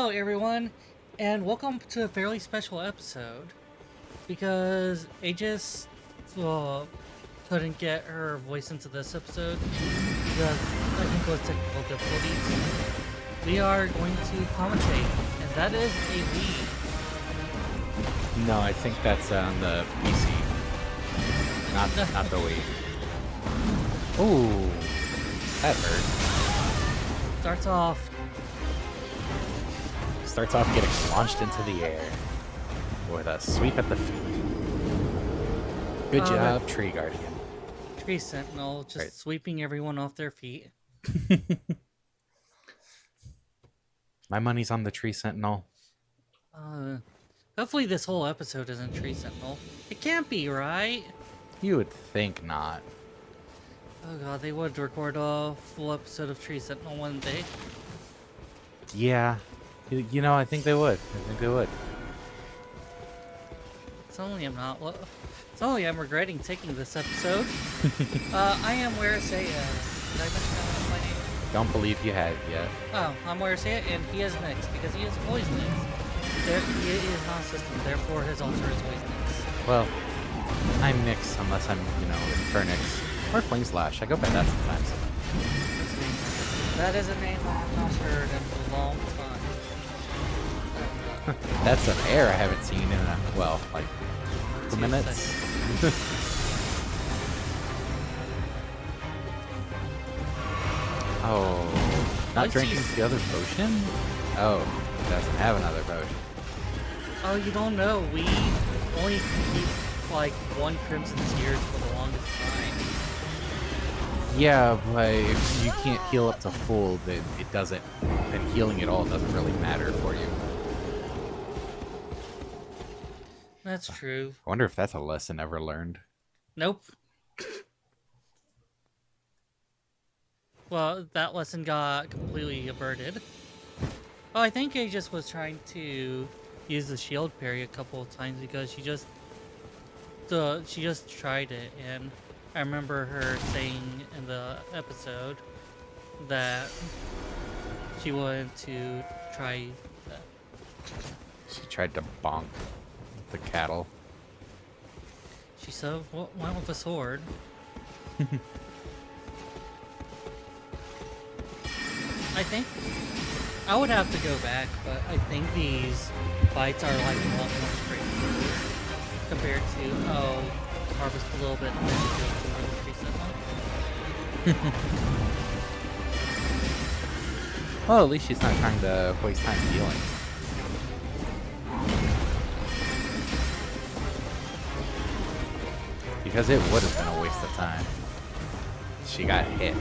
Hello, everyone, and welcome to a fairly special episode. Because Aegis couldn't get her voice into this episode because I think it was technical difficulties. We are going to commentate, and that is a we. No, I think that's on the PC, not the Wii. Ooh, that hurt. Starts off getting launched into the air with a sweep at the feet. Good job, Tree Guardian. Tree Sentinel just sweeping everyone off their feet. My money's on the Tree Sentinel. Hopefully this whole episode isn't Tree Sentinel. It can't be, right? You would think not. Oh god, they would record a full episode of Tree Sentinel one day. Yeah. You know, I think they would. It's only I'm regretting taking this episode. I am Weriseia. Did I mention my name? Don't believe you have yet. Oh, I'm Weriseia, and he is Nyx, because he is poisonous. He is not a system, therefore his altar is poisonous. Well, I'm Nyx, unless I'm, Infernyx. Or Flame Slash. I go by that sometimes. That is a name I have not heard in a long time. That's an air I haven't seen in like 2 minutes. Oh, not drinking the other potion? Oh, it doesn't have another potion. Oh, you don't know. We only keep like one Crimson Tears for the longest time. Yeah, but if you can't heal up to full, then it doesn't. Then healing at all doesn't really matter for you. That's true. I wonder if that's a lesson ever learned. Nope. Well, that lesson got completely averted. Oh, I think Aegis was trying to use the shield parry a couple of times because she just tried it, and I remember her saying in the episode that she wanted to try that. She tried to bonk the cattle. She said, went with a sword. I think I would have to go back, but I think these fights are like a lot more straightforward compared to harvest a little bit and then go for the Tree Sentinel. Well, at least she's not trying to waste time healing. Because it would have been a waste of time. She got hit.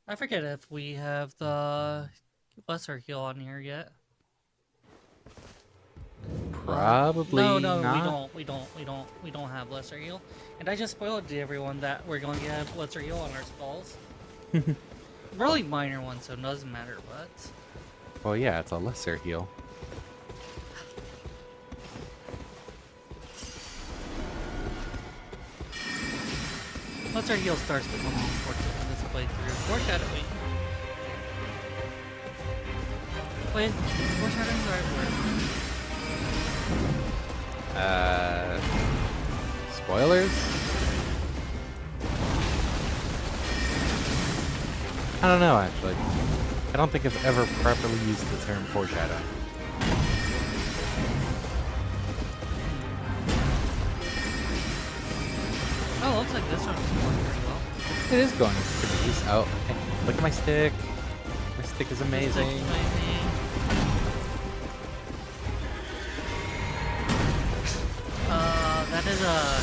I forget if we have the lesser heal on here yet. Probably no, not. we don't have lesser heal. And I just spoiled to everyone that we're going to have lesser heal on our spells. Really minor one, so it doesn't matter, but... Well, yeah, it's a lesser heal. Lesser heal starts becoming important in this playthrough. Foreshadowing. Wait, foreshadowing the right word? Spoilers? I don't know, actually. I don't think I've ever properly used the term foreshadowing. Oh, looks like this one's going pretty well. It is going pretty easy. Oh, hey, look at my stick. My stick is amazing. That is a...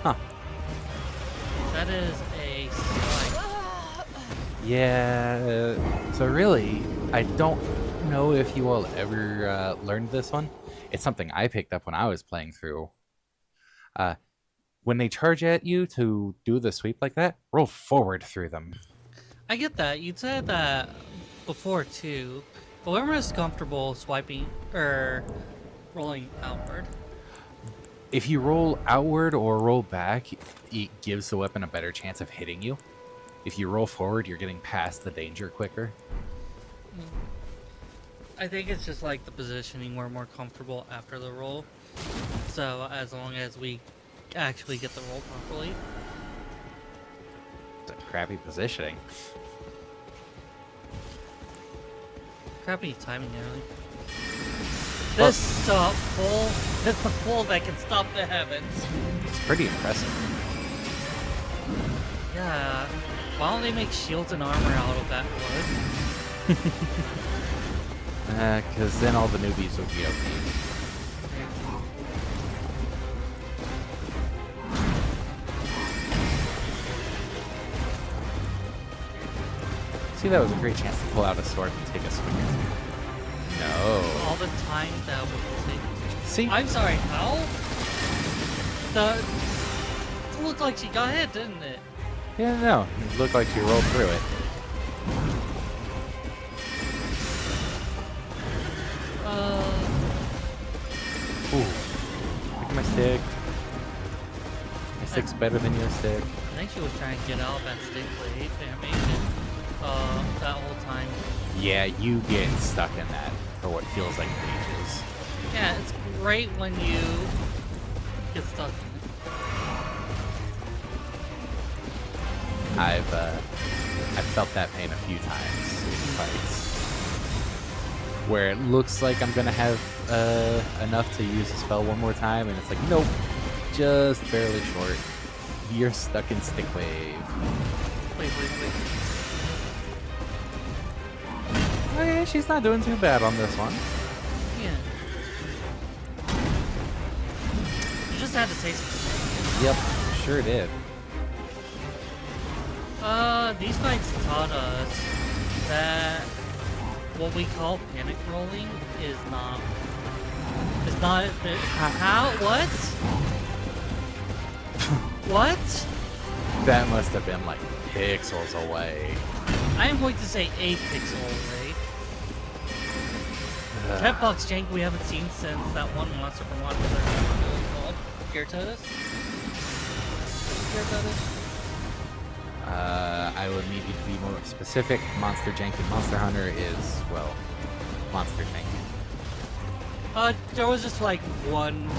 Huh. That is a slide. Yeah, so really, I don't know if you all ever learned this one. It's something I picked up when I was playing through. When they charge at you to do the sweep like that, roll forward through them. I get that. You said that before too. But we're most comfortable swiping or rolling outward. If you roll outward or roll back, it gives the weapon a better chance of hitting you. If you roll forward, you're getting past the danger quicker. I think it's just like the positioning we're more comfortable after the roll. So as long as we actually get the roll properly. It's a crappy positioning. Crappy timing, really. This pull is the pull that can stop the heavens. It's pretty impressive. Yeah. Why don't they make shields and armor out of that wood? Because then all the newbies would be OP. See, that was a great chance to pull out a sword and take a swing or two. No. All the time that would take. See? I'm sorry, how? It looked like she got hit, didn't it? Yeah, no. It looked like she rolled through it. Ooh. Look at my stick. My stick's better than your stick. I think she was trying to get out of that stick blade animation that whole time. Yeah, you get stuck in that for what feels like ages. Yeah, it's great when you get stuck in it. I've felt that pain a few times in fights. Where it looks like I'm gonna have enough to use the spell one more time, and it's like, nope, just barely short. You're stuck in stick wave. Wait. Oh yeah, she's not doing too bad on this one. Yeah. You just had to say something. Yep, sure did. These fights taught us that what we call panic rolling is not. It's not. How? What? What? That must have been like pixels away. I am going to say a pixel away. Catbox jank we haven't seen since that one monster from Water called Gyarados. I would need you to be more specific. Monster Jank and Monster Hunter is, well, Monster Jank. There was just like one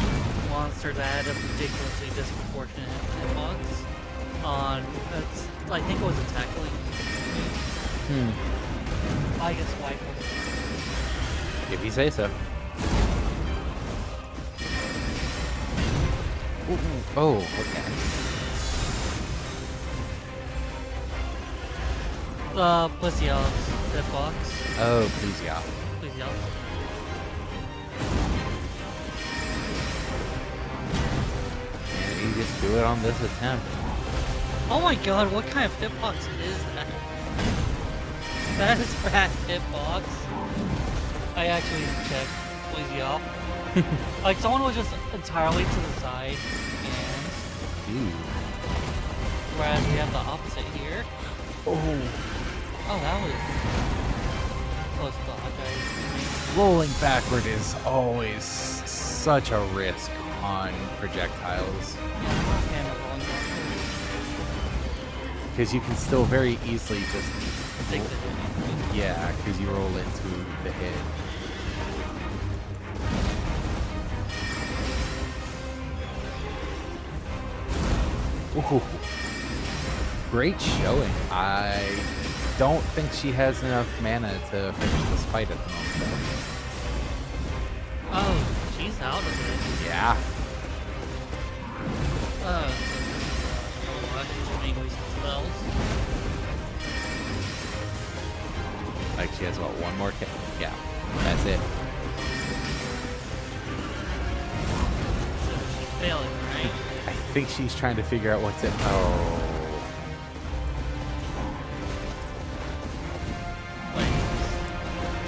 monster that had a ridiculously disproportionate hitbox on, I think it was a tackling. I guess Waitwhatno. If you say so. Ooh. Oh, okay. Pussy off hitbox. Oh, please, yeah. Please, y'all. And you just do it on this attempt. Oh my god, what kind of hitbox is that? That is bad hitbox. I actually checked. Please, y'all. Like, someone was just entirely to the side, and Ooh. whereas we have the opposite here. Oh, that was close to Hawkeye. Rolling backward is always such a risk on projectiles. And rolling backward. Because you can still very easily just... Take the hit. Yeah, because you roll into the hit. Ooh. Great showing. I don't think she has enough mana to finish this fight at the moment, though. Oh, she's out of it. Yeah. She's making wasted spells. Like she has, what, one more kick? Yeah, that's it. So she's failing, right? I think she's trying to figure out what's it. Oh.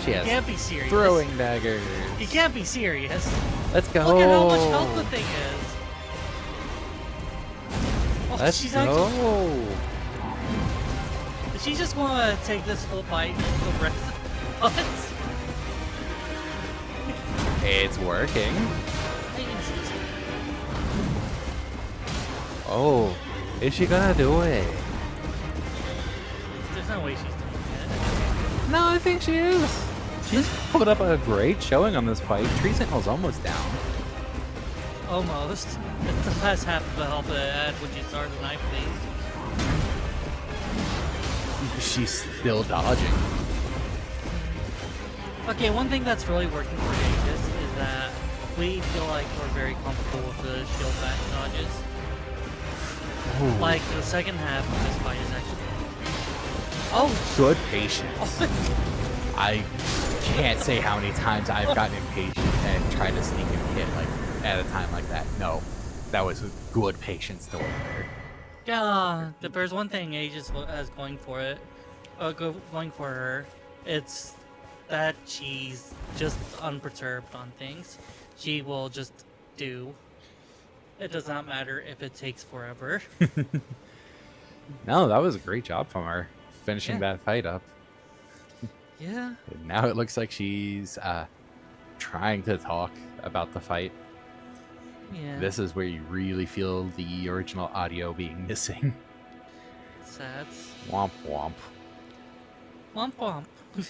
She You has can't be serious. throwing daggers. You can't be serious. Let's go. Look at how much health the thing is. Oh, Let's she's go. Actually, is she just want to take this whole fight the rest of what? It's working. Oh, is she gonna do it? There's no way she's doing it. No, I think she is. She's put up a great showing on this fight. Tree Sentinel's almost down. Almost. It's the last half of the health it had when she started the knife phase. She's still dodging. Okay, one thing that's really working for Aegis is that we feel like we're very comfortable with the shield back dodges. Ooh. Like, the second half of this fight is actually... Oh! Good patience. I can't say how many times I've gotten impatient and tried to sneak and hit like at a time like that. No, that was good patience to work there. Yeah, if there's one thing Aegis has going for it, going for her, it's that she's just unperturbed on things. She will just do. It does not matter if it takes forever. No, that was a great job from her, finishing that fight up. Yeah. And now it looks like she's trying to talk about the fight. Yeah. This is where you really feel the original audio being missing. Sad. Womp womp. Womp womp.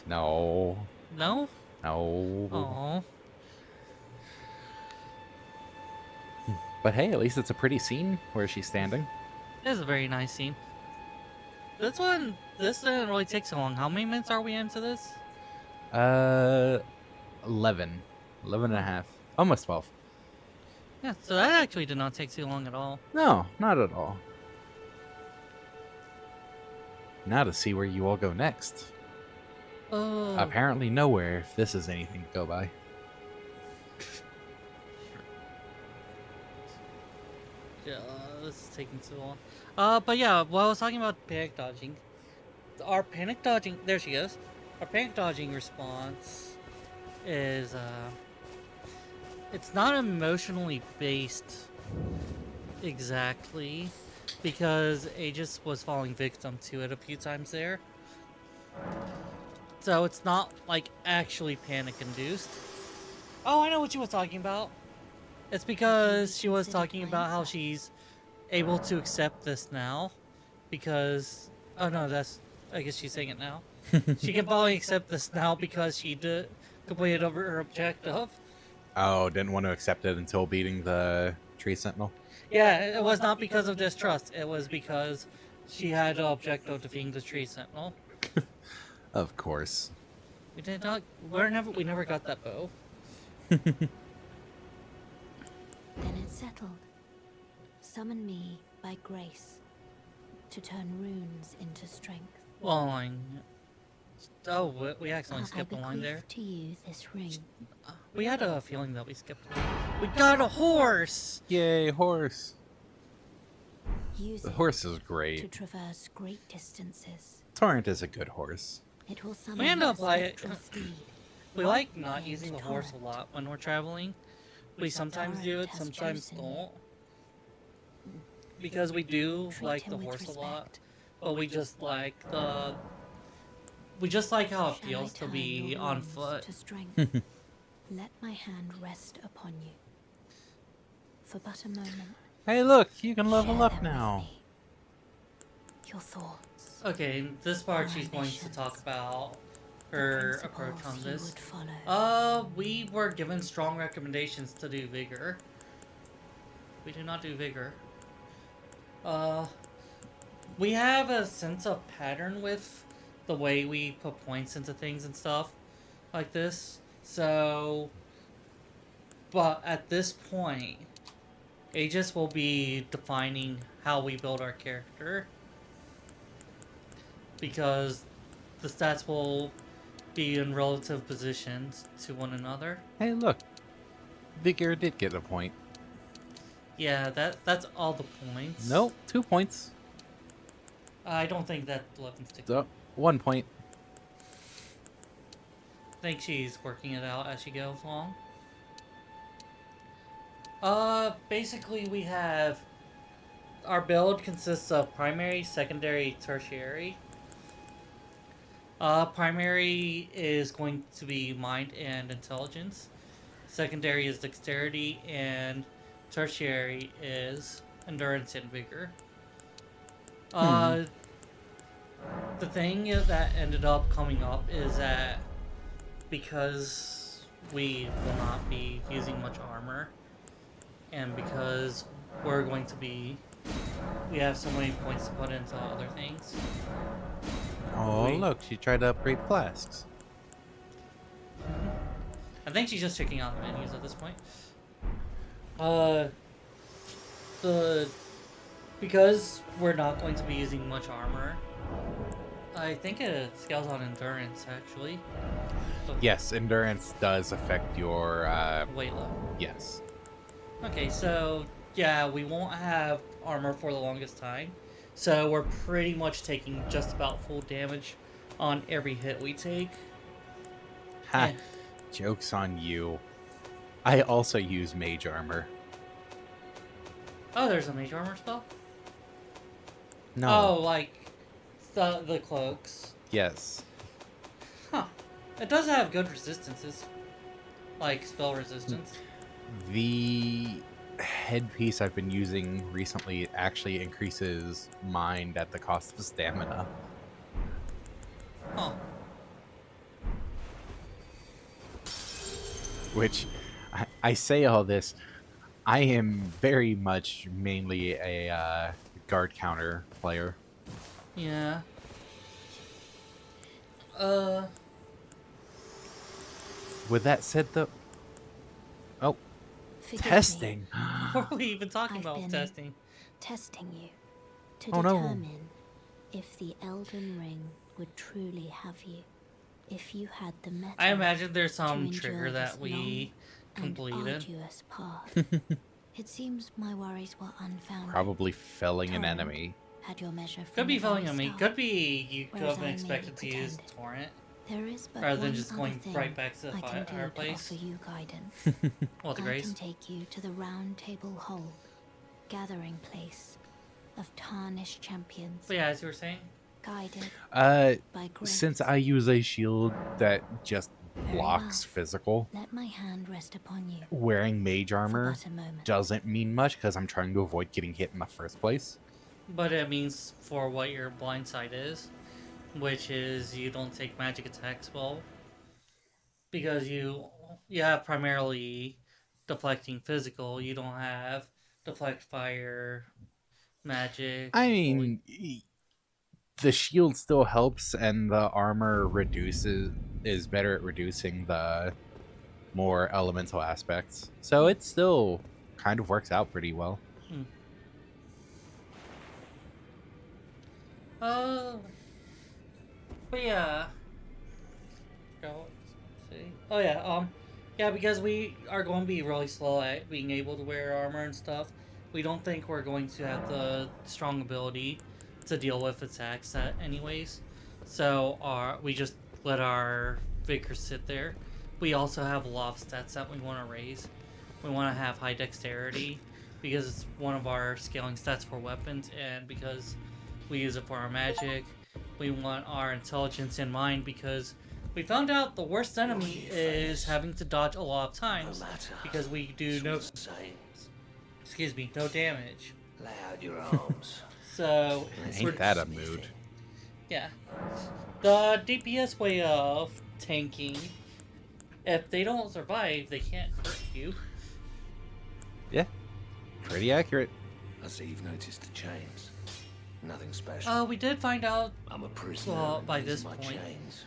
No. No? No. Oh. But hey, at least it's a pretty scene where she's standing. This is a very nice scene. This didn't really take so long. How many minutes are we into this? 11. 11 and a half. Almost 12. Yeah, so that actually did not take too long at all. No, not at all. Now to see where you all go next. Oh. Apparently nowhere, if this is anything to go by. Yeah, this is taking too long. But yeah, while I was talking about panic dodging, our panic dodging, there she goes. Our panic dodging response is, it's not emotionally based exactly, because Aegis was falling victim to it a few times there. So it's not, like, actually panic induced. Oh, I know what she was talking about. It's because she was talking about how she's able to accept this now, because... Oh no, I guess she's saying it now. She can probably accept this now because she completed over her objective. Oh, didn't want to accept it until beating the Tree Sentinel? Yeah, it was not because of distrust. It was because she had an objective defeating the Tree Sentinel. Of course. We did not... We never got that bow. Then it's settled. Summon me by grace to turn runes into strength. Line. Oh, we accidentally skipped a line there. To you this ring. We had a feeling that we skipped a line. We got a horse! Yay, horse. Use The it horse is to great. traverse great distances. Torrent is a good horse. It will summon We end up a like... spectral steed. We like not using the horse a lot when we're traveling. We sometimes do it, sometimes don't. Because we do like the horse a lot, but we just like the... We just like how it Shall I feels to turn be your on wounds foot. to strength? Let my hand rest upon you. For but a moment. Hey, look, you can level share up them with now. me. Your thoughts. Okay, in this part Your she's going to ambitions, talk about the her approach principles on you this. would follow. We were given strong recommendations to do Vigor. We do not do Vigor. We have a sense of pattern with the way we put points into things and stuff like this. So, but at this point, Aegis will be defining how we build our character, because the stats will be in relative positions to one another. Hey, look. Vigor did get a point. Yeah, that's all the points. Nope, 2 points. I don't think that 11 sticks. So, 1 point. I think she's working it out as she goes along. Basically we have... Our build consists of primary, secondary, tertiary. Primary is going to be mind and intelligence. Secondary is dexterity, and tertiary is endurance and vigor. Hmm. The thing that ended up coming up is that because we will not be using much armor, and because we're going to be, we have so many points to put into other things. Oh, We, look, she tried to upgrade flasks. I think she's just checking out the menus at this point. Uh, the because we're not going to be using much armor, I think it scales on endurance actually. So Yes, endurance does affect your, weight load. yes. Okay, so yeah, we won't have armor for the longest time. So we're pretty much taking just about full damage on every hit we take. Ha, And joke's on you. I also use mage armor. oh, there's a mage armor spell. No. Oh, like the cloaks. Yes. Huh. It does have good resistances, like spell resistance. The headpiece I've been using recently actually increases mind at the cost of stamina. Huh. Which, I say all this, I am very much mainly a guard counter player. Yeah. Uh. With that said, though, oh, Forgive me. testing. What are we even talking I've about been testing? testing you to Oh, no. determine if the Elden Ring would truly have you. If you had the metal I imagine there's to some endure trigger this that we long and completed. arduous path. It seems my worries were unfounded. Probably felling an Torrent enemy. had your measure from Could be the filling very on me. start. Could be you could Whereas have been I expected to merely use pretended. torrent There is but rather than one just other going thing right back to the I can do to fireplace. offer you guidance. Well, the I grace. can take you to the Round Table Hall, gathering place of tarnished champions, But yeah, as you were saying, guided Uh, by grace. since I use a shield that just Very blocks well. physical, Let my hand rest upon you wearing mage for armor but a moment. doesn't mean much because I'm trying to avoid getting hit in the first place. but it means for what your blind sight is, which is you don't take magic attacks well because you have primarily deflecting physical. You don't have deflect fire, magic, I holy. mean, the shield still helps, and the armor is better at reducing the more elemental aspects. So it still kind of works out pretty well. Hmm. Uh, but yeah. Go. See. Oh yeah. Yeah, because we are going to be really slow at being able to wear armor and stuff. We don't think we're going to have the strong ability to deal with attacks anyways. So we just let our vigor sit there. We also have a lot of stats that we want to raise. We want to have high dexterity because it's one of our scaling stats for weapons, and because we use it for our magic. We want our intelligence in mind because we found out the worst enemy is having to dodge a lot of times because we do no damage. Lay out your arms. So Ain't that a mood? yeah. The DPS way of tanking, if they don't survive, they can't hurt you. Yeah, pretty accurate. I see you've noticed the chains. Nothing special. We did find out I'm a prisoner. and by these this are my point. chains.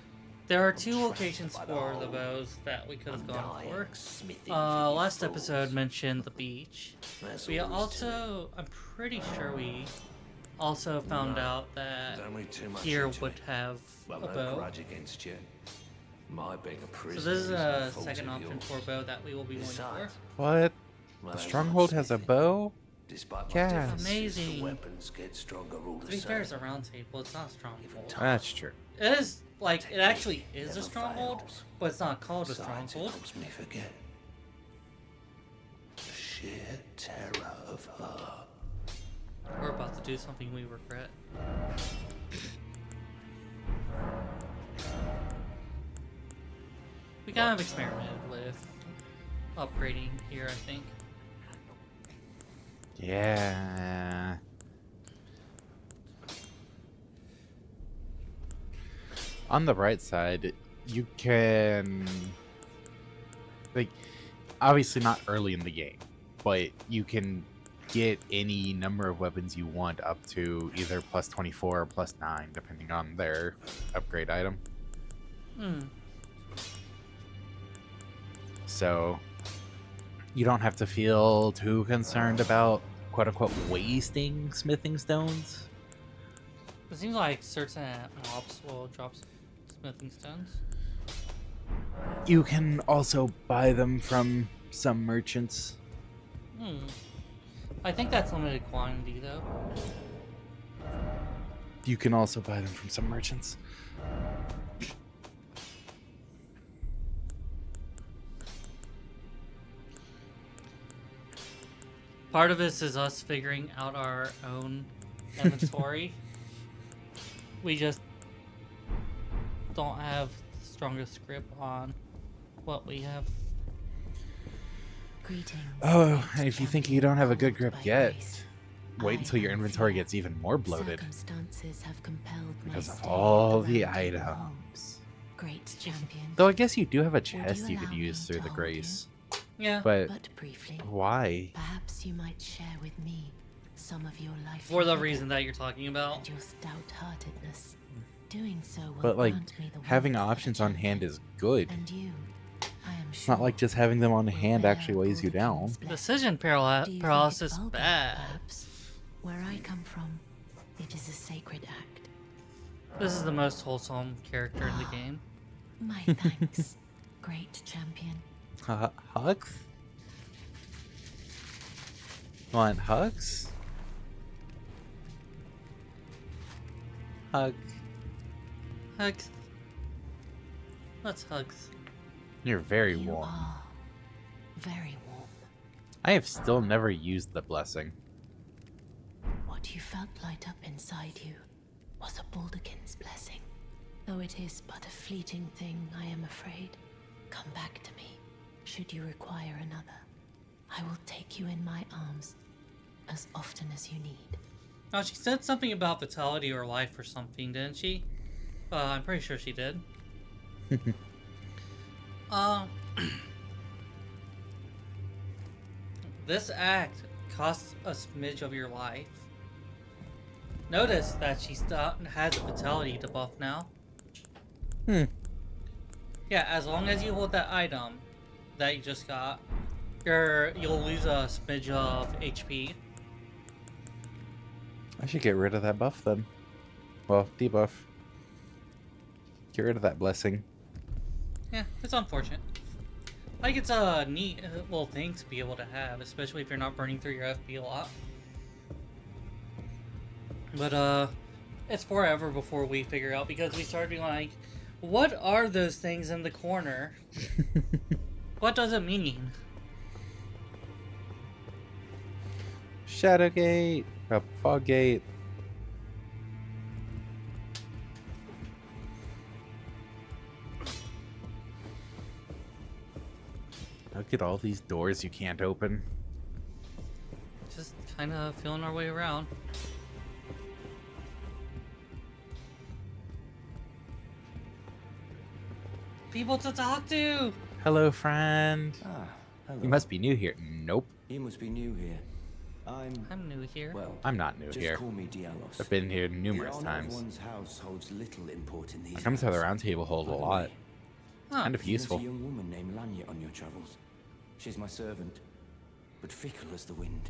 There are I'm two trapped locations by for the the hole. bows that we could have I'm gone dying, for. smithing for you Last fools. episode mentioned the beach. That's We all there is to it. also, I'm pretty sure we also found No, out that Don't read too much here into would it. have Well, a no bow. grudge against you. My being a So prisoner this is no a fault second of option yours. for a bow that we will be going for. Besides, What? well, The I stronghold like has a smithing. bow? Despite my Yeah. differences, Amazing. the weapons get stronger all To the be same. fair, it's a round table. It's not a stronghold. Even time. That's true. It is like it actually is a Never stronghold, fails. but it's not called a Besides, it stronghold. helps me forget the sheer terror of her. We're about to do something we regret. We kind of experimented with upgrading here, I think. Yeah. On the bright side, you can, like, obviously not early in the game, but you can get any number of weapons you want up to either plus 24 or plus 9, depending on their upgrade item. Hmm. So you don't have to feel too concerned about quote-unquote wasting smithing stones. It seems like certain mobs will drop smithing stones. You can also buy them from some merchants. Hmm. I think that's limited quantity, though. You can also buy them from some merchants. Part of this is us figuring out our own inventory. We just don't have the strongest grip on what we have. Greetings. Oh, great if you think champion you don't have a good called grip by yet, grace. wait I until your am inventory fear. gets even more bloated. Circumstances have compelled my Because of stay all the around your home. items. Great champion. Though I guess you do have a Would chest you could allow use me through to the hold you? grace. Yeah. But But briefly, why? perhaps you might share with me some of your life For the reason that you're talking about. and your stout-heartedness. Doing so will But like, grant me the having warmth of a options on hand champion. is good. And you, I am It's sure, not like just having them on will hand bear actually weighs you down. Balderkin's blessing. Decision Do you think paralysis it's vulgar, bad. perhaps? Where I come from, it is a sacred act. This is the most wholesome character in the game. My thanks, great champion. Hugs? Want hugs? Hug. Hugs. Let's hugs. You're very You warm. are very warm. I have still never used the blessing. What you felt light up inside you was a Balderkin's blessing. Though it is but a fleeting thing, I am afraid. Come back to me, should you require another. I will take you in my arms as often as you need. Oh, she said something about vitality or life or something, didn't she? I'm pretty sure she did. This act costs a smidge of your life. Notice that she has a vitality debuff now. Yeah, as long as you hold that item that you just got, you'll lose a smidge of HP. I should get rid of that buff then. Well, debuff. Get rid of that blessing. Yeah, it's unfortunate. Like, it's a neat little thing to be able to have, especially if you're not burning through your FP a lot. But, it's forever before we figure out, because we started being like, what are those things in the corner? What does it mean? Shadowgate. Foggate. Look at all these doors you can't open. Just kind of feeling our way around. People to talk to! Hello, friend. Ah, hello. You must be new here. Nope. You must be new here. I'm new here. Well, I'm not new just here. call me Dialos. I've been here numerous the honor times. Of one's house holds little import in these I come to the lands. round table hold a By the lot. way, Huh. Kind of you met useful. a young woman named Lanya on your travels. She's my servant, but fickle as the wind.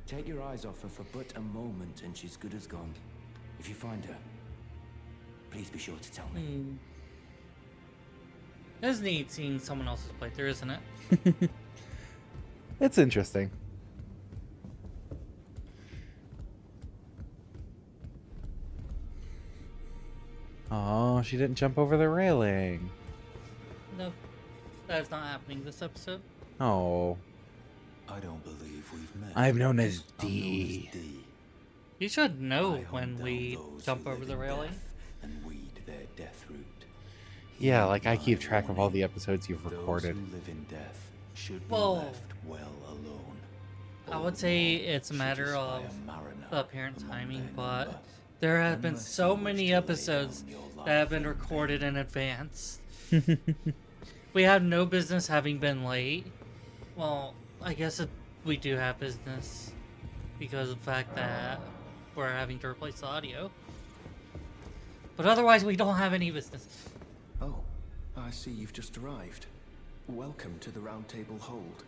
Take your eyes off her for but a moment, and she's good as gone. If you find her, please be sure to tell me. It's neat seeing someone else's playthrough, isn't it? It's interesting. Oh, she didn't jump over the railing. No, that is not happening this episode. Oh, I don't believe we've met. I've known as I'm known D. as D. You should know I hunt when down we those jump who over live the in railing. death and weed their death root. Yeah, like I Heed keep my track of all the warning. episodes you've recorded. Those who live in death should be Well- left well alone. I would say it's a matter of the apparent timing, but there have been so many episodes that have been recorded in advance. We have no business having been late. Well, I guess we do have business because of the fact that we're having to replace the audio. But otherwise, we don't have any business. Oh, I see you've just arrived. Welcome to the Round Table Hold.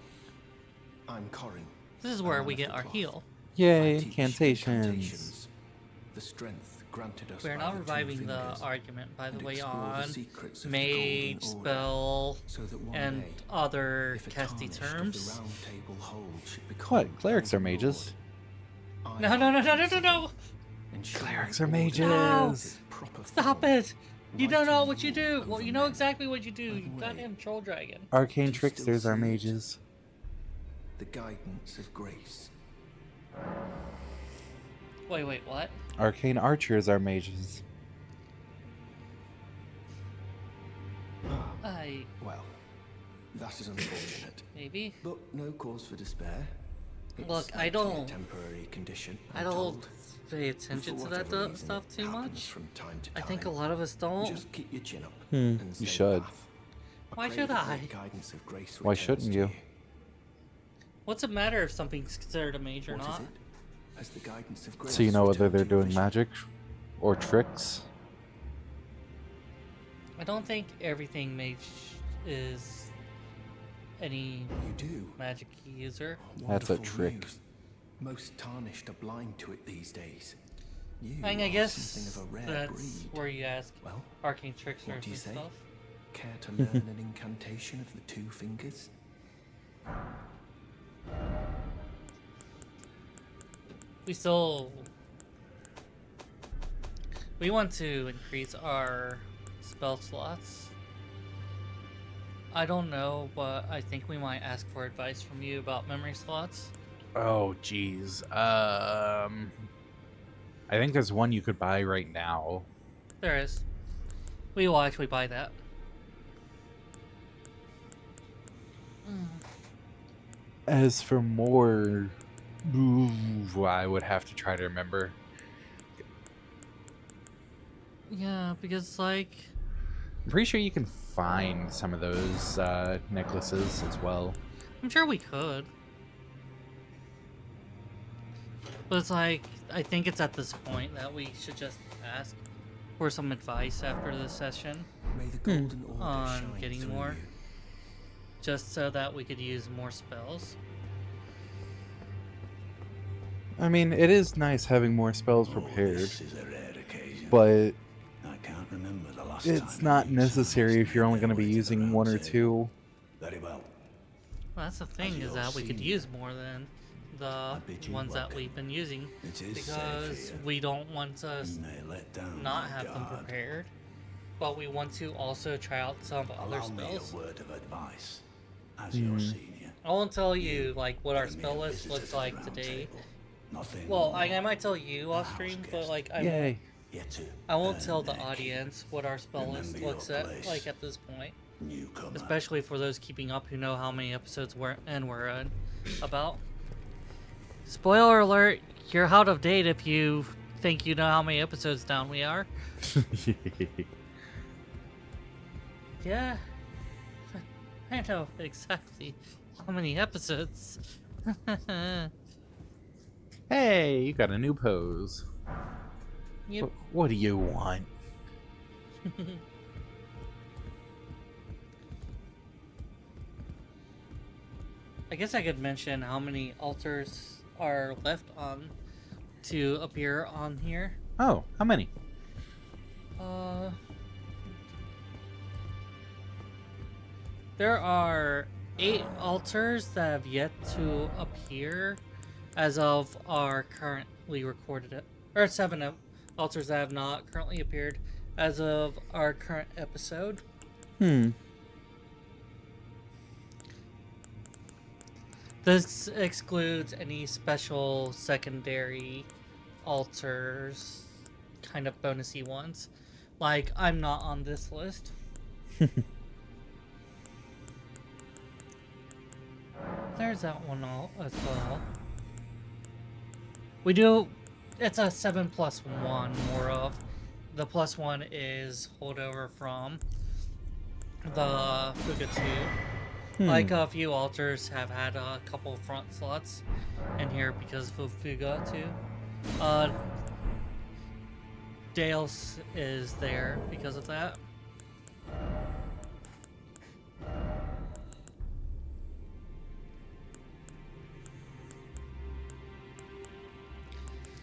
I'm Corin. This is where we get our heal. Yay, I teach incantations. The strength granted us We're by not the two reviving the fingers, argument, by the and way, explore the on secrets of the mage, Golden Order, spell, so that one and day, other if a casty tarnished of terms. the Round Table Hold should become What? Clerics are Elden mages. Lord, No, no, no, no, no, no, no! ensuring Clerics are order mages. No. is proper Stop form, it! You don't know mighty what you rule do! over Well, you know men. exactly what you do, By you the way, goddamn troll dragon. Arcane Do you still tricksters are see it? mages. The guidance of grace. Wait, what? Arcane archers are mages. Well, that is unfortunate, Maybe? but no cause for despair. It's Look, I likely a don't- temporary condition. I I'm don't told. pay attention For to that whatever reason, stuff it too happens much. From time to I time. think a lot of us don't. Just keep your chin up. Hmm, and you stay should. the path. I Why pray should the I? great guidance of grace Why returns shouldn't to you? What's it matter if something's considered a mage or What is not? it? Has the guidance of grace So you know whether returned they're to your doing vision? magic or tricks. I don't think everything mage is any You do. magic user. That's a Wonderful trick. news. Most tarnished are blind to it these days. You I are guess something of a rare that's breed. where you ask Well, arcane tricksters what do you and say? stuff. Care to learn an incantation of the two fingers? We want to increase our spell slots. I don't know, but I think we might ask for advice from you about memory slots. Oh, jeez. I think there's one you could buy right now. There is. We will actually buy that. As for more, ooh, I would have to try to remember. Yeah, because like I'm pretty sure you can find some of those necklaces as well. I'm sure we could. But it's like, I think it's at this point that we should just ask for some advice after this session, May the golden order on shine getting through more. you. just so that we could use more spells. I mean, it is nice having more spells Oh, prepared, this is a rare occasion. but I can't remember the last it's time not we necessary if you're only going to be waited using around one or table. two. Very well. Well, that's the thing, is you're that we could senior, use more than the bid you ones that welcome. we've been using, It is because safe here. we don't want to You may let down not my have them guard. prepared, but we want to also try out some other Allow me spells. a word of advice. As your senior. I won't tell you like what our give me spell a list visitor looks to the like round today. table. Nothing Well, more. I might tell you off stream, but like Yay. Yet to I won't earn tell the their keep. audience what our spell list Remember looks your at place. like at this point, Newcomer. especially for those keeping up who know how many episodes we're about. Spoiler alert: you're out of date if you think you know how many episodes down we are. Yeah, I know exactly how many episodes. Hey, you got a new pose. Yep. What do you want? I guess I could mention how many altars are left on to appear on here. Oh, how many? There are 8 altars that have yet to appear as of our currently recorded or 7 altars that have not currently appeared as of our current episode. This excludes any special secondary altars, kind of bonusy ones. Like, I'm not on this list. There's that one as well. We do. It's a 7+1 more of. The +1 is holdover from the Fuga 2. Like a few altars have had a couple front slots in here because of Fuga 2. Dale's is there because of that.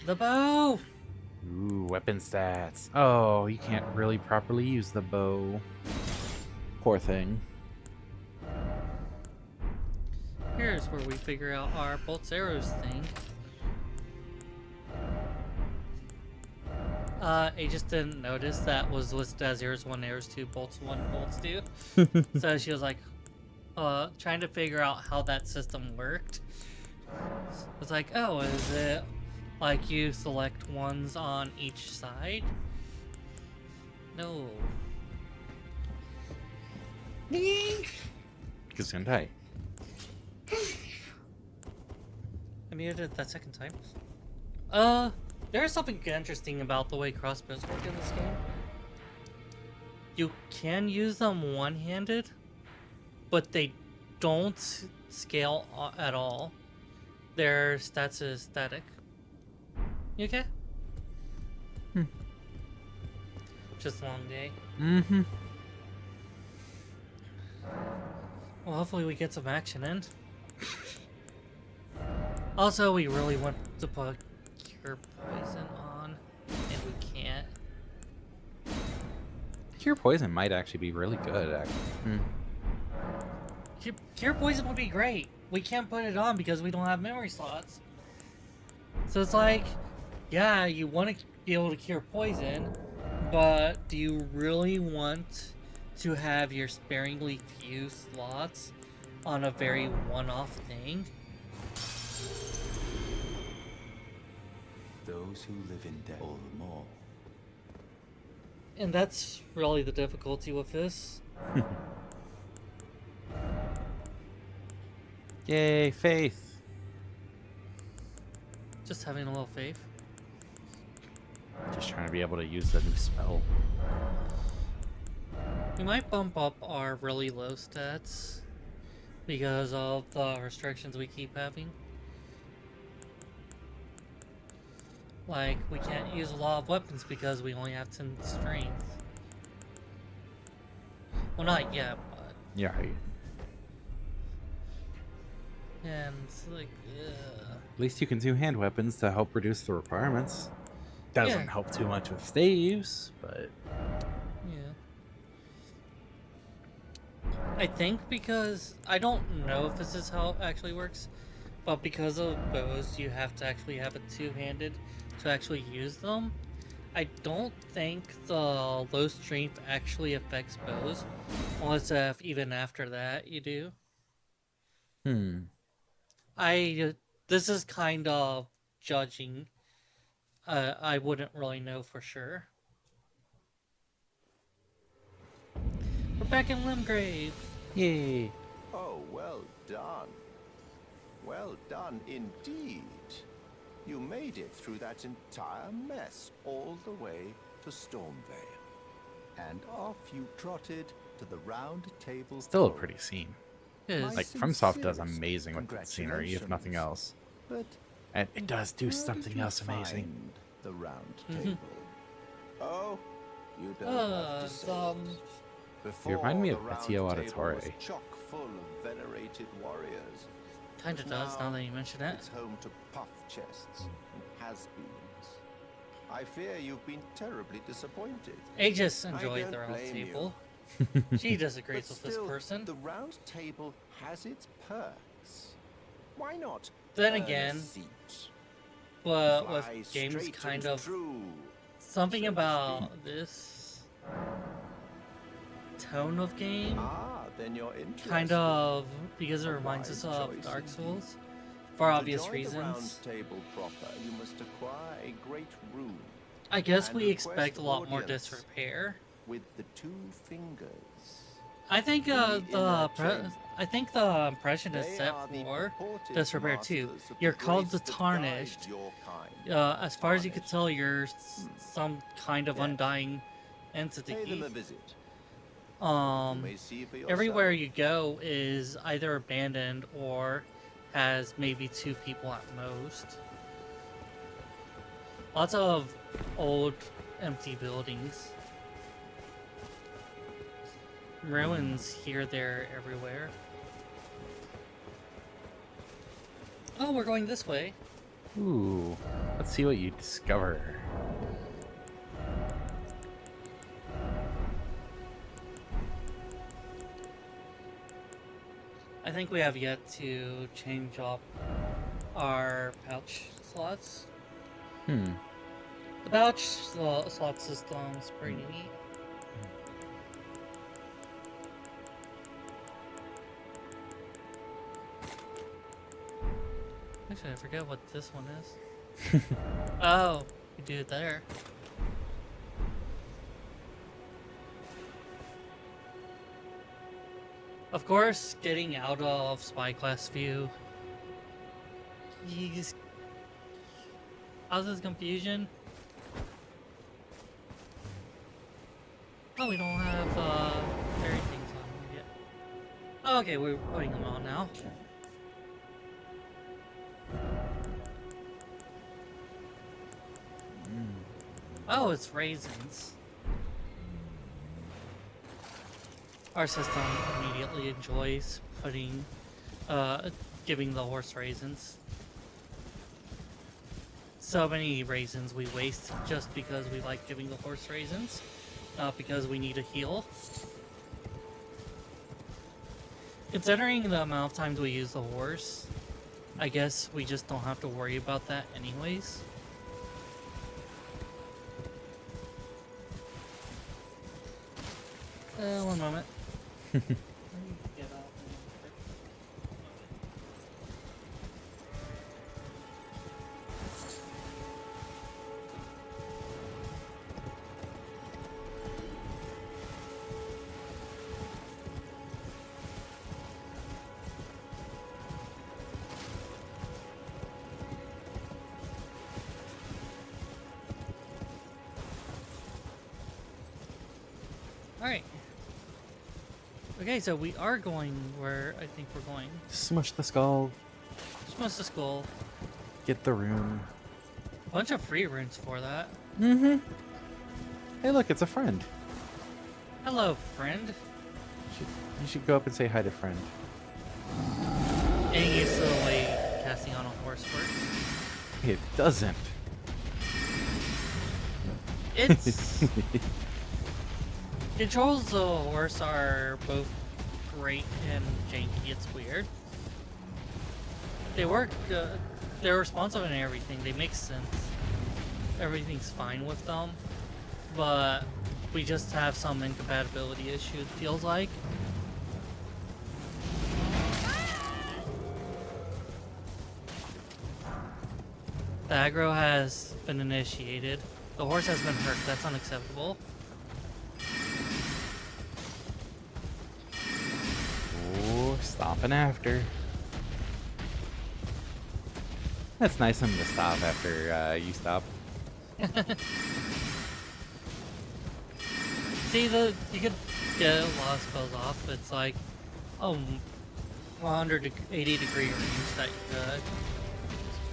The bow! Ooh, weapon stats. Oh, you can't really properly use the bow. Poor thing. Here's where we figure out our bolts arrows thing. I just didn't notice that was listed as arrows 1, arrows 2, bolts 1, bolts 2. So she was like, trying to figure out how that system worked. It's like, oh, is it like you select ones on each side? No. Gesundheit. I muted it that second time. There's something interesting about the way crossbows work in this game. You can use them one-handed, but they don't scale at all. Their stats is static. You okay? Just a long day. Mm-hmm. Well, hopefully we get some action in. Also, we really want to put Cure Poison on, and we can't. Cure Poison might actually be really good, Cure Poison would be great. We can't put it on because we don't have memory slots. So it's like, yeah, you want to be able to cure poison, but do you really want to have your sparingly few slots on a very one-off thing? Those who live in death all the more. And that's really the difficulty with this. Yay, faith. Just having a little faith. Just trying to be able to use the new spell. We might bump up our really low stats because of the restrictions we keep having. Like, we can't use a lot of weapons because we only have 10 strength. Well, not yet, but... Yeah, right. And it's like, ugh. At least you can do hand weapons to help reduce the requirements. Doesn't Yeah. help too much with staves, but... Yeah. I think because... I don't know if this is how it actually works, but because of bows, you have to actually have a two-handed to actually use them. I don't think the low strength actually affects bows, unless if even after that you do. This is kind of judging. I wouldn't really know for sure. We're back in Limgrave. Yay. Oh, well done. Well done indeed. You made it through that entire mess all the way to Stormvale. And off you trotted to the round table. Still a throne. pretty scene. It is. Like, FromSoft does Sincerest amazing with the scenery, if nothing else. But And it does do where did something you else amazing. find the round table. Oh, you don't have to say it. Before, remind me the of round Ezio table Auditore. was chock full of venerated warriors. Kinda does, now that you mention it. It's home to puff chests and has-beens. I fear you've been terribly disappointed. Aegis I enjoyed don't the round blame you. table. She disagrees But with this still, person. the round table has its perks. Why not? Then earn a again, seat? but Fly with games straight kind and of true. something so to about speak. this tone of game Ah, then you're interested. kind of because it A reminds us wise of choice Dark indeed. Souls for obvious To join the round reasons. table proper, you must acquire a great room I guess and we request expect a lot more audience. disrepair. with the two fingers. I think I think the impression is They set are the for purported this repair too. masters of the You're called the grace that Tarnished. guides your kind. As far as you can Tarnished. tell, you're some kind of Yes. undying Pay them entity. a visit. You may see for yourself. Everywhere you go is either abandoned or has maybe 2 people at most. Lots of old, empty buildings. Ruins here, there, everywhere. Oh, we're going this way. Ooh, let's see what you discover. I think we have yet to change up our pouch slots. The pouch slot system's pretty neat. Actually, I forget what this one is. Oh, you do it there. Of course, getting out of spyglass view. Jeez. Causes confusion. Oh, we don't have fairy things on yet. Oh, okay, we're putting them on now. Oh, it's raisins. Our system immediately enjoys putting, giving the horse raisins. So many raisins we waste just because we like giving the horse raisins, not because we need a heal. Considering the amount of times we use the horse, I guess we just don't have to worry about that anyways. One moment. Let me get off Alright. Okay, so we are going where I think we're going. Smush the skull. Smush the skull. Get the rune. Bunch of free runes for that. Hey, look, it's a friend. Hello, friend. You should go up and say hi to friend. Aegis the way casting on a horse works. It doesn't. It's controls of the horse are both great and janky. It's weird. They work. They're responsive and everything. They make sense. Everything's fine with them, but we just have some incompatibility issues. Feels like. The aggro has been initiated. The horse has been hurt. That's unacceptable. Oh, stopping after. That's nice of him to stop after you stop. See, you could get a lot of spells off. It's like 180 degree range that you could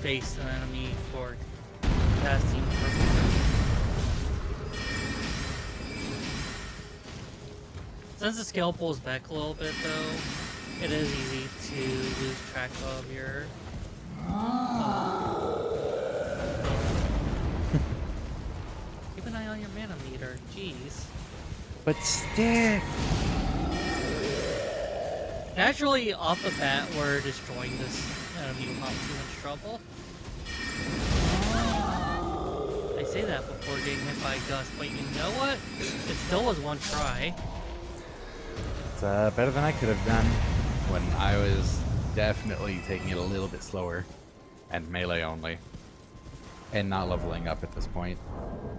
face an enemy for casting purposes. Since the scale pulls back a little bit, though, it is easy to lose track of your. Keep an eye on your mana meter. Jeez. But stick. Naturally, off the bat, we're destroying this enemy without too much trouble. I say that before getting hit by a gust, but you know what? It still was one try. It's better than I could have done when I was definitely taking it a little bit slower and melee only and not leveling up at this point.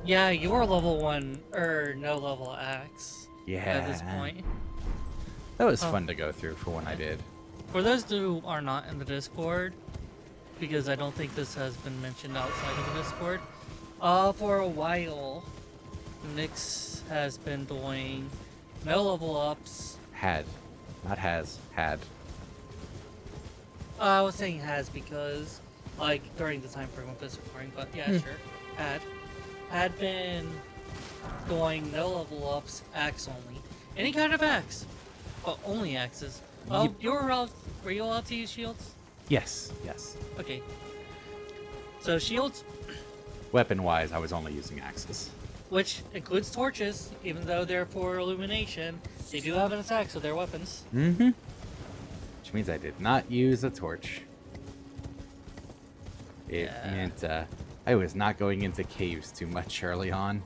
Yeah, you were level 1 or no level axe Yeah. at this point. That was fun to go through for when I did. For those who are not in the Discord, because I don't think this has been mentioned outside of the Discord, for a while, Nyx has been doing no level ups. Had. Not has. Had. I was saying has because, like, during the time frame of this recording, but yeah, sure. Had been doing no level ups, axe only. Any kind of axe, but only axes. Oh, Yep. were you allowed to use shields? Yes. Yes. Okay. So shields, Weapon-wise, I was only using axes. which includes torches, even though they're for illumination, they do have an attack, so they're weapons. Mm-hmm. Which means I did not use a torch. It Yeah. meant I was not going into caves too much early on.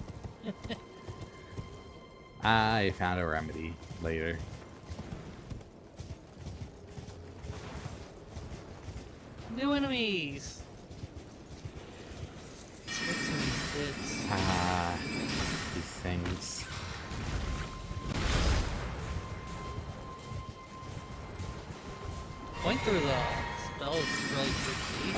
I found a remedy later. New enemies! It's Ah, these things. going through the spells really quickly.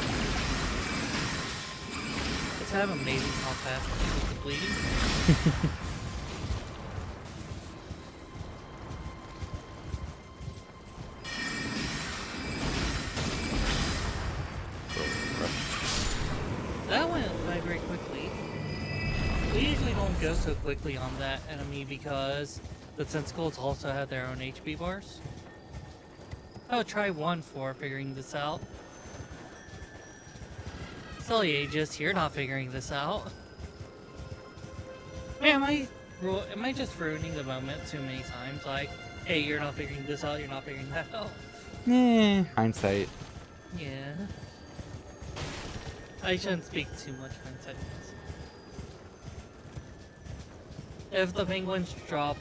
It's kind of amazing how fast people are bleeding. That went by very quickly. We usually don't go so quickly on that enemy because the tentacles also have their own HP bars. I would try one for figuring this out. Silly Aegis, you're not figuring this out. Man, am I just ruining the moment too many times? Like, hey, you're not figuring this out, you're not figuring that out. Hindsight. Yeah. I shouldn't speak too much hindsight. If the penguins drop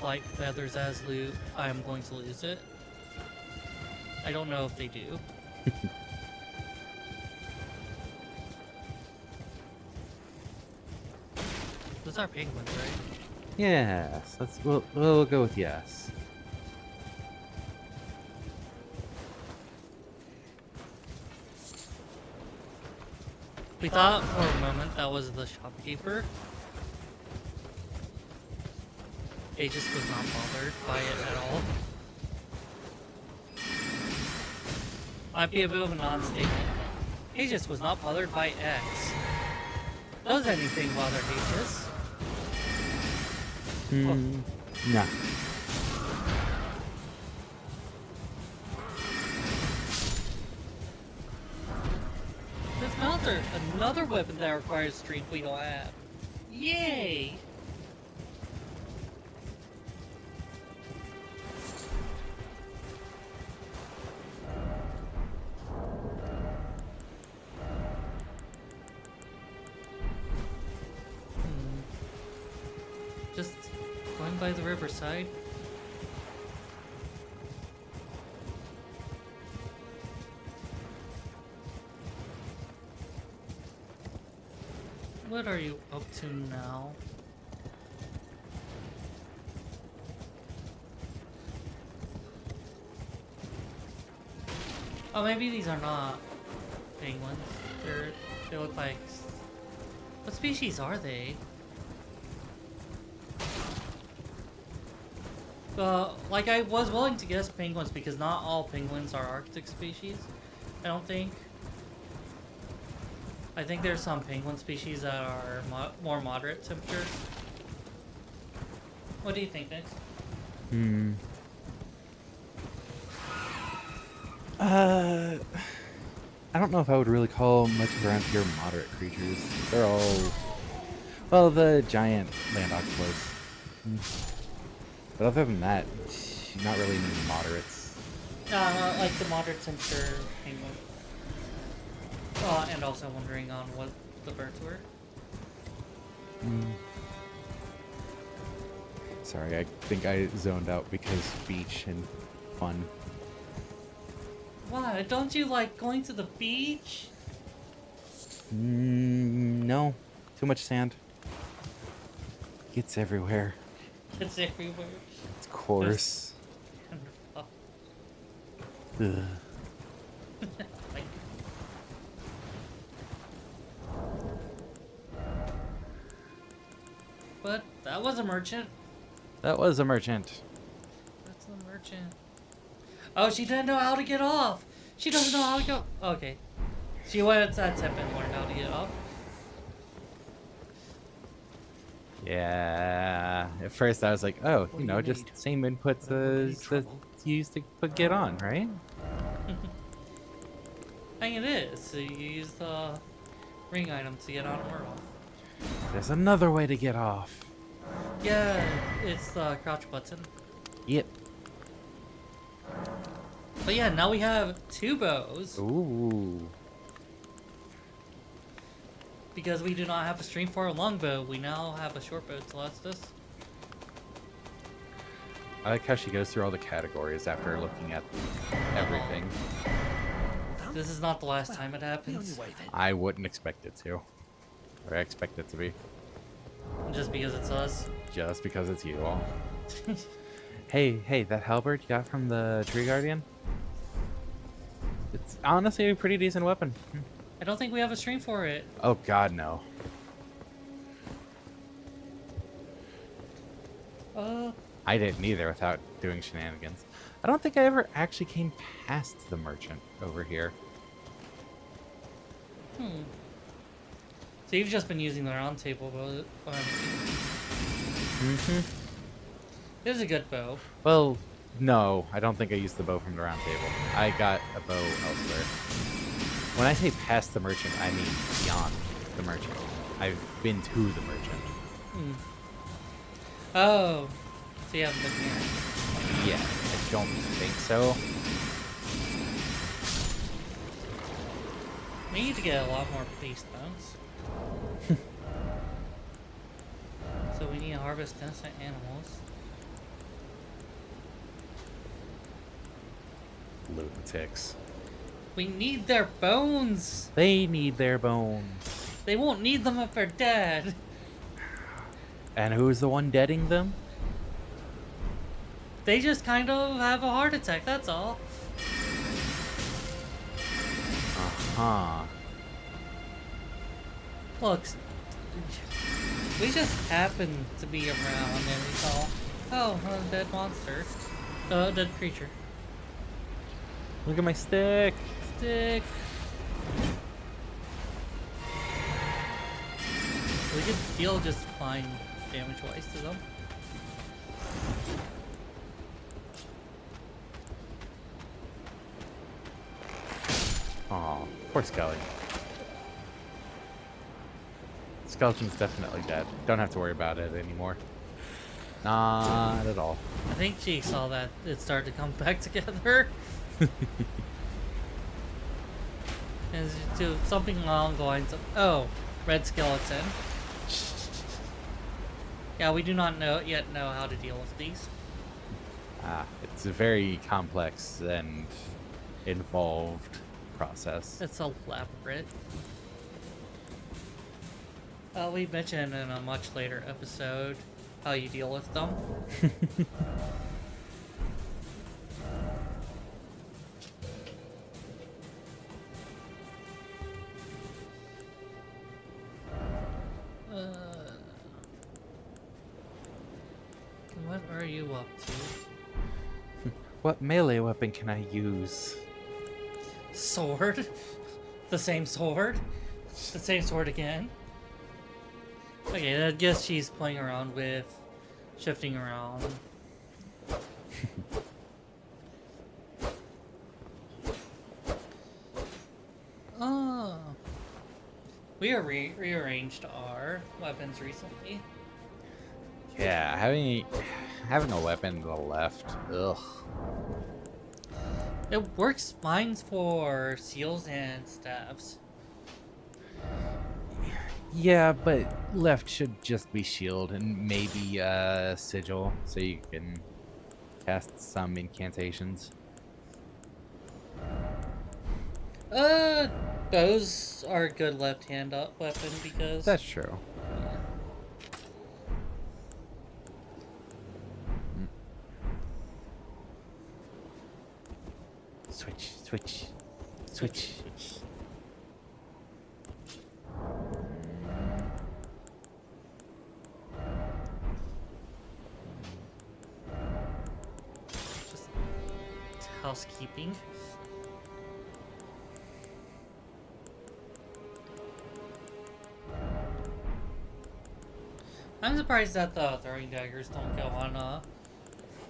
like feathers as loot, I'm going to lose it. I don't know if they do. Those are penguins, right? Yes, we'll go with yes. We thought for a moment that was the shopkeeper. Aegis was not bothered by it at all. Might be a bit of a non-statement. Aegis was not bothered by X. Does anything bother Aegis? No. This Melter, another weapon that requires strength we don't have. Yay! Just going by the riverside. What are you up to now? Oh, maybe these are not penguins. They look like... What species are they? Like I was willing to guess penguins because not all penguins are Arctic species. I don't think. I think there's some penguin species that are more moderate temperatures. What do you think, Nick? I don't know if I would really call much around here moderate creatures. They're all, well, the giant land octopus. But other than that, not really any moderates. Like the moderate temperature penguin. And also wondering on what the birds were. Sorry, I think I zoned out because beach and fun. Why? Don't you like going to the beach? No. Too much sand. It's everywhere. It's everywhere. It's coarse. Like, but that was a merchant. That was a merchant. That's the merchant. Oh, she didn't know how to get off. She doesn't know how to go. Okay. She went at that tip and learned how to get off. Yeah. At first I was like, oh, What you do know, you just need? same inputs Have I got any as trouble? used to put get on, right? I think it is. So you use the ring items to get on or off. There's another way to get off. Yeah, it's the crouch button. Yep. But yeah, now we have 2 bows. Ooh. Because we do not have a stream for a longbow, we now have a short bow to last us. I like how she goes through all the categories after looking at everything. This is not the last time it Be on happens. your way then. I wouldn't expect it to. Or I expect it to be. Just because it's us. Just because it's you all. Hey, that halberd you got from the Tree Guardian? It's honestly a pretty decent weapon. I don't think we have a stream for it. Oh god, no. I didn't either without doing shenanigans. I don't think I ever actually came past the merchant over here. So you've just been using the round table bow. It is a good bow. Well, no, I don't think I used the bow from the round table. I got a bow elsewhere. When I say past the merchant, I mean beyond the merchant. I've been to the merchant. Oh, so you haven't been here. Yeah, I don't think so. We need to get a lot more beast bones. So we need to harvest innocent animals. Lunatics. We need their bones. They need their bones. They won't need them if they're dead. And who's the one deading them? They just kind of have a heart attack, that's all. Huh. Look, we just happened to be around and we saw, oh, a dead monster. A dead creature. Look at my stick. Stick. We could deal just fine damage-wise to them. Aw, poor Skelly. Skeleton's definitely dead. Don't have to worry about it anymore. Not at all. I think she saw that it started to come back together. And to something along the lines of, oh, red skeleton. Yeah, we do not yet know how to deal with these. It's a very complex and involved process. It's elaborate. We mentioned in a much later episode how you deal with them. What are you up to? What melee weapon can I use? Sword? The same sword? The same sword again? Okay, I guess she's playing around with shifting around. Oh. We rearranged our weapons recently. Yeah, having a weapon to the left. Ugh. It works fine for seals and staves. Yeah, but left should just be shield and maybe sigil, so you can cast some incantations. Bows are a good left-hand weapon because That's true. Switch, switch, switch. Just housekeeping. I'm surprised that the throwing daggers don't go on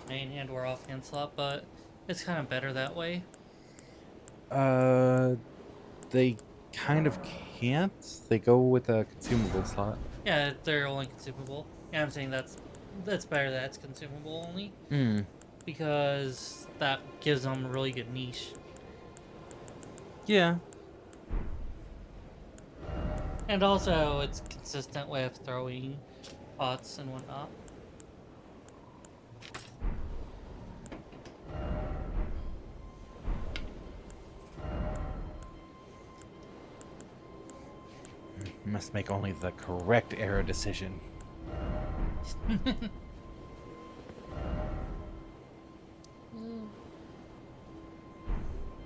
main hand or offhand slot, but it's kind of better that way. They kind of can't. They go with a consumable slot. Yeah, they're only consumable. Yeah, I'm saying that's better that it's consumable only Hmm. because that gives them a really good niche. Yeah. And also, it's consistent with throwing pots and whatnot. Must make only the correct arrow decision.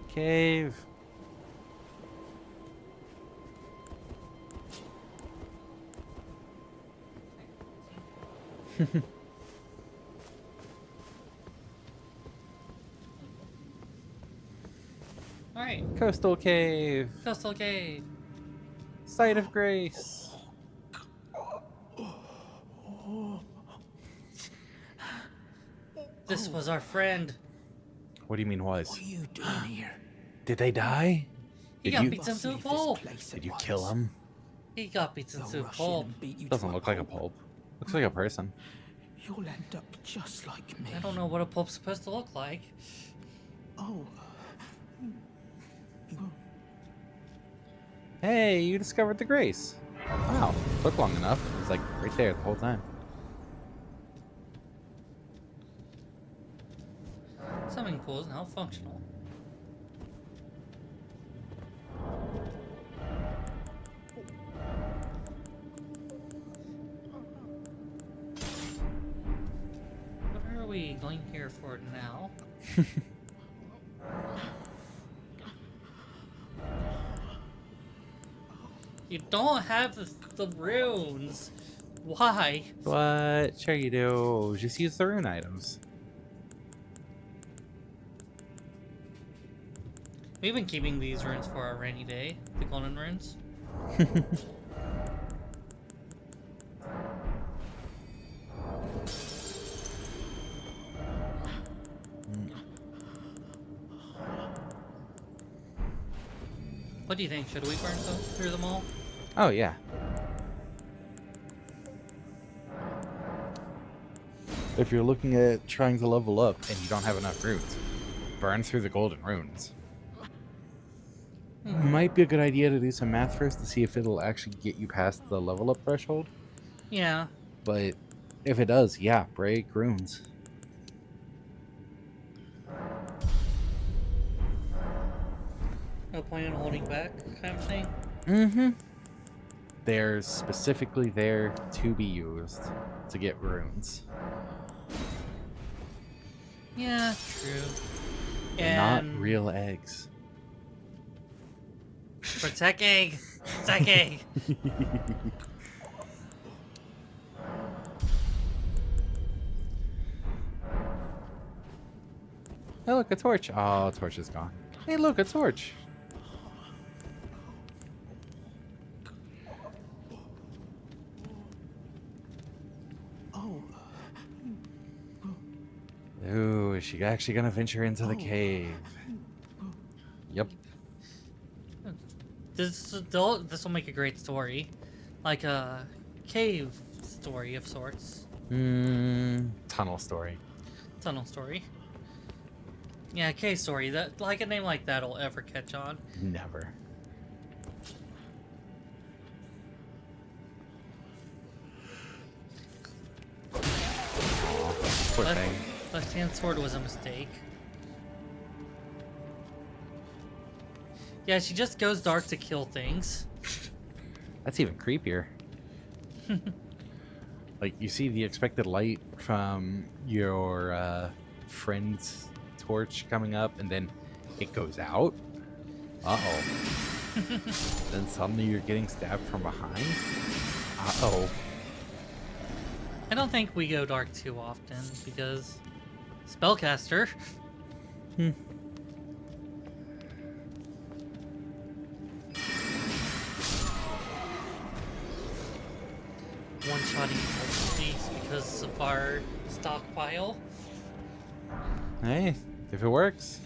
Cave. Alright, Coastal cave. Coastal Cave. Site of grace. This was our friend. What do you mean was? What are you doing here? Did they die? He Did got you- beaten Must to a leave this pulp. place Did at you once. kill him? He got beaten They'll to a rush in pulp. and beat you Doesn't to a look like a pulp. pulp. Looks like a person. You'll end up just like me. I don't know what a pulp's supposed to look like. Oh. Hey, you discovered the grace. Wow, took long enough. It was like right there the whole time. Swimming pool is now functional. What are we going here for now? You don't have the runes. Why? What? Sure you do. Just use the rune items. We've been keeping these runes for our rainy day, the golden runes. What do you think? Should we burn through them all? Oh, yeah. If you're looking at trying to level up and you don't have enough runes, burn through the golden runes. Might be a good idea to do some math first to see if it'll actually get you past the level up threshold. Yeah. But if it does, yeah, break runes. No point in holding back, kind of thing. Mm-hmm. They're specifically there to be used to get runes. Yeah, true. They're not real eggs. Protect egg. Protect egg. Hey, look, a torch. Oh, torch is gone. Hey, look, a torch. Oh. Ooh, is she actually gonna venture into the cave? Yep. This will make a great story, like a cave story of sorts, Tunnel story. tunnel story. Yeah, cave story. That like a name like that'll ever catch on. Never. Poor thing. Left hand sword was a mistake. Yeah, she just goes dark to kill things. That's even creepier. Like, you see the expected light from your friend's torch coming up, and then It goes out. Uh-oh. Then suddenly you're getting stabbed from behind. Uh-oh. I don't think we go dark too often because spellcaster. One-shotting these because of our stockpile. Hey, if it works.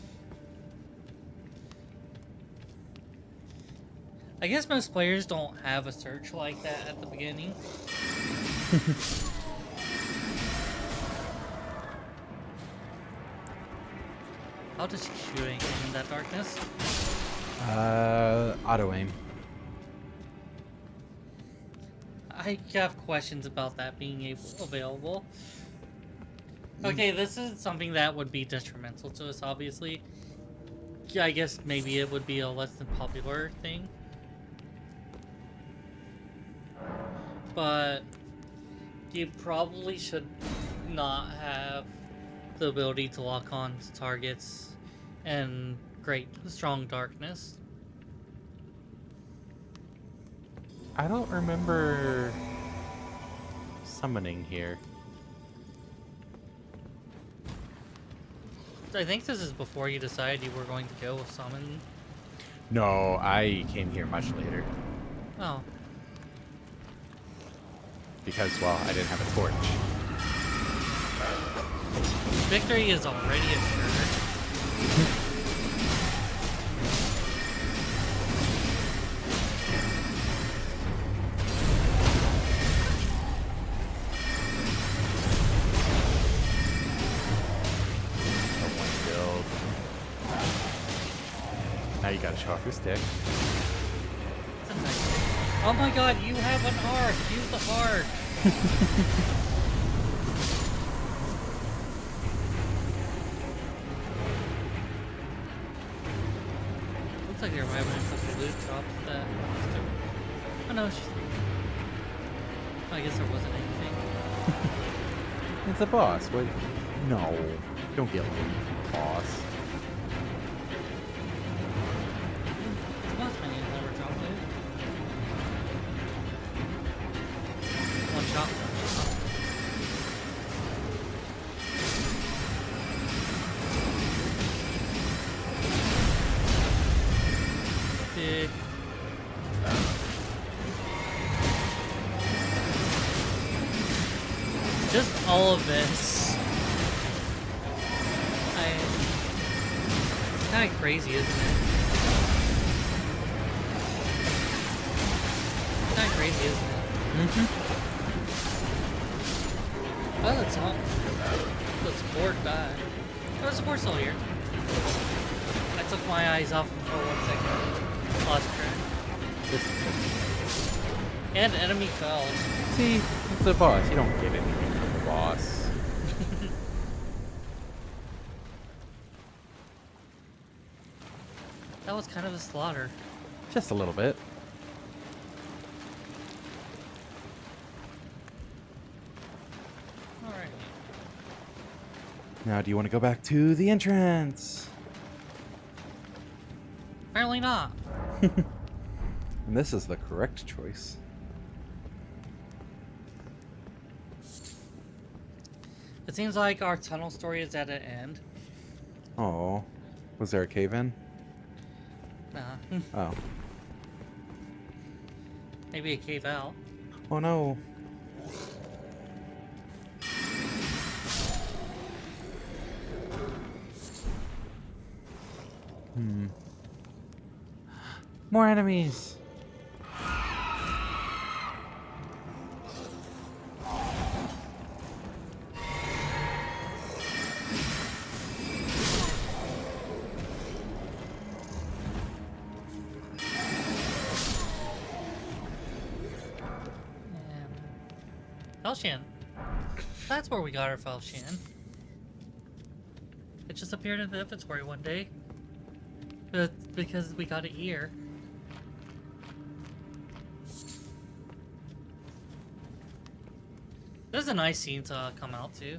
I guess most players don't have a search like that at the beginning. How does she shooting in that darkness? Auto aim. I have questions about that being available. Okay, this is something that would be detrimental to us, obviously. Yeah, I guess maybe it would be a less than popular thing. But you probably should not have the ability to lock on to targets and great strong darkness. I don't remember summoning here. I think this is before you decided you were going to go with summon. No, I came here much later. Oh, Because, well, I didn't have a torch. victory is already assured. Build. Now you gotta show off your stick. It's a nice thing. Oh my god, you have an arc! Use the arc! Looks like they're having a couple loot drops that... Oh no, I guess there wasn't anything. It's a boss. What? No. Don't get like boss. The boss menu never dropped loot. One shot. Big. Just all of this. It's kind of crazy, isn't it? It's kind of crazy, isn't it? Oh, that's all. The support died. Oh, the support's still here. I took my eyes off him for 1 second. Lost track. This is And enemy fell. See, it's a boss. You don't get anything from the boss. That was kind of a slaughter. Just a little bit. Alright. Now, do you want to go back to the entrance? Apparently not. And this is the correct choice. It seems like our tunnel story is at an end. Oh, was there a cave-in? Nah. Oh. Maybe a cave out. Oh no. More enemies. Felshan. That's where we got our Felshan. It just appeared in the inventory one day. But because we got an ear. This is a nice scene to come out to.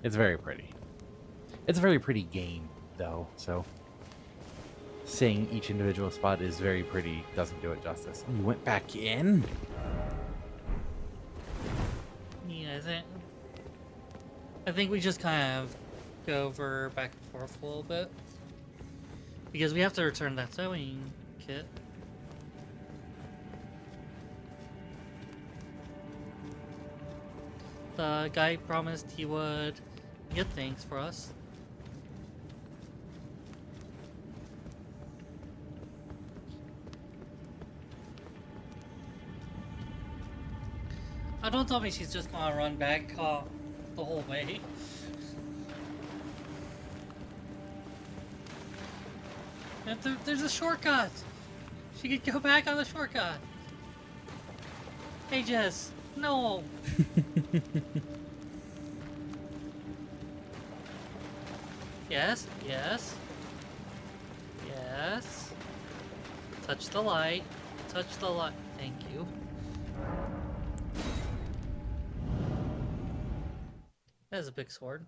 It's very pretty. It's a very pretty game. though, so saying each individual spot is very pretty doesn't do it justice. You went back in? Yeah, I think we just kind of go over back and forth a little bit. Because we have to return that sewing kit. The guy promised he would get things for us. Oh, don't tell me she's just gonna run back the whole way. There's a shortcut! She could go back on the shortcut! Hey Jess, no! Yes, yes. Yes. Touch the light. Touch the light. Thank you. That is a big sword.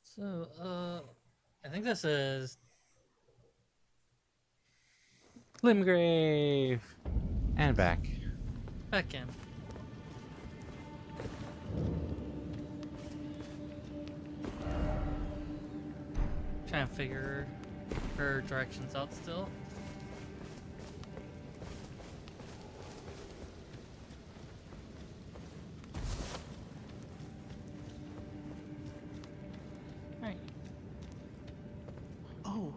So, I think this is Limgrave! And back. back in. Trying to figure her directions out still. Right. Oh,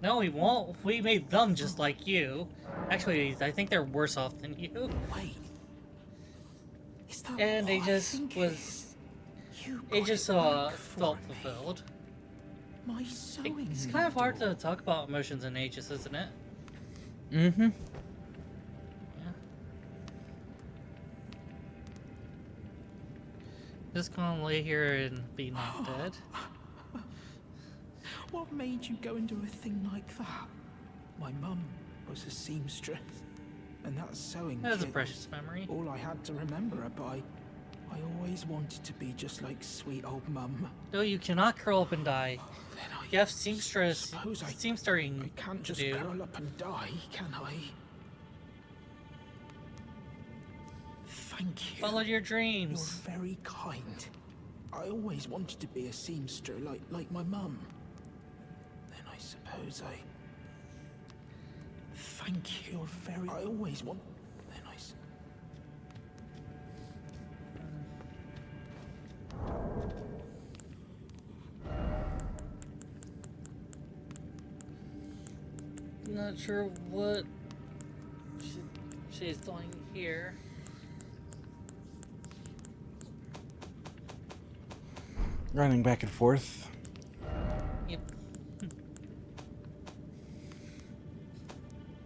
No, we won't. We made them just like you. Actually, I think they're worse off than you. wait. Is that And what I Aegis think it was. is? You Aegis got it back for felt me. fulfilled. My sewing It's kind of hard needle. to talk about emotions in Aegis, isn't it? Mm-hmm. Yeah. Just gonna lay here and be knocked dead. What made you go and do a thing like that? My mum was a seamstress, and that sewing That is a kit precious was memory. all I had to remember her by. I always wanted to be just like sweet old mum. No, you cannot curl up and die. Then I You have seamstress, suppose I seamstering can't to just do. curl up and die, can I? Thank you. Follow your You're dreams. very kind. I always wanted to be a seamster like my mum. Then I suppose I... Thank you. You're very... I always want... Then I... Not sure what she's doing here. Running back and forth. Yep.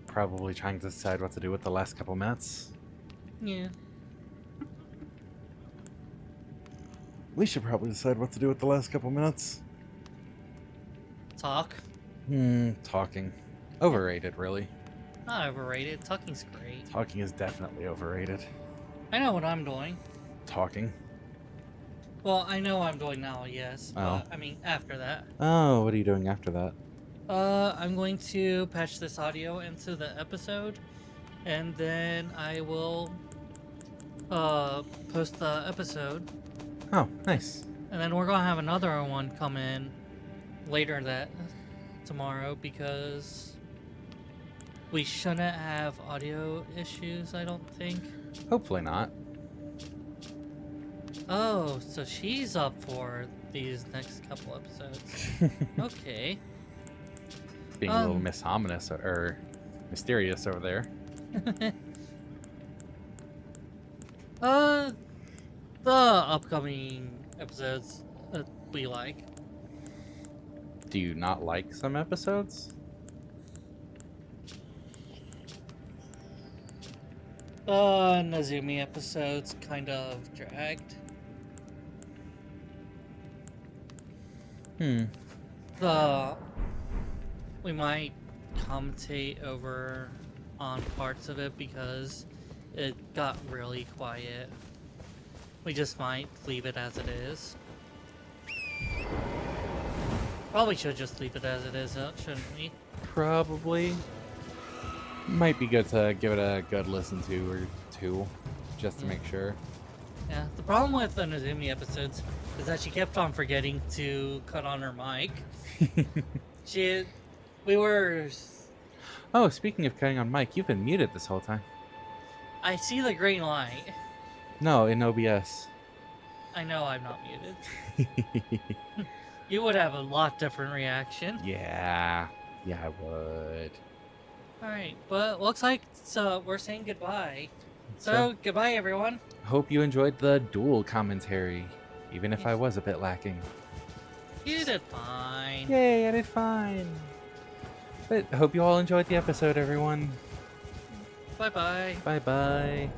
Probably trying to decide what to do with the last couple minutes. Yeah. We should probably decide what to do with the last couple minutes. Talk. Talking. Overrated, really. Not overrated. Talking's great. Talking is definitely overrated. I know what I'm doing. Talking. Well, I know what I'm doing now, yes. But, Oh. I mean, after that. Oh, what are you doing after that? I'm going to patch this audio into the episode. And then I will, post the episode. Oh, nice. And then we're gonna have another one come in later that tomorrow because we shouldn't have audio issues, I don't think. Hopefully not. Oh, so she's up for these next couple episodes. Okay. Being a little ominous or mysterious over there. The upcoming episodes we like. Do you not like some episodes? Nazumi episodes kind of dragged. We might commentate over on parts of it because it got really quiet. We just might leave it as it is. Probably should just leave it as it is, shouldn't we? Probably. Might be good to give it a good listen to or two, just to make sure. Yeah, the problem with the Nozumi episodes is that she kept on forgetting to cut on her mic. We were... Oh, speaking of cutting on mic, you've been muted this whole time. I see the green light. No, in OBS. I know I'm not muted. You would have a lot different reaction. Yeah, I would. Alright, but looks like we're saying goodbye. So, goodbye everyone. Hope you enjoyed the dual commentary, even if I was a bit lacking. You did fine. Yay, I did fine. But hope you all enjoyed the episode, everyone. Bye-bye. Bye-bye.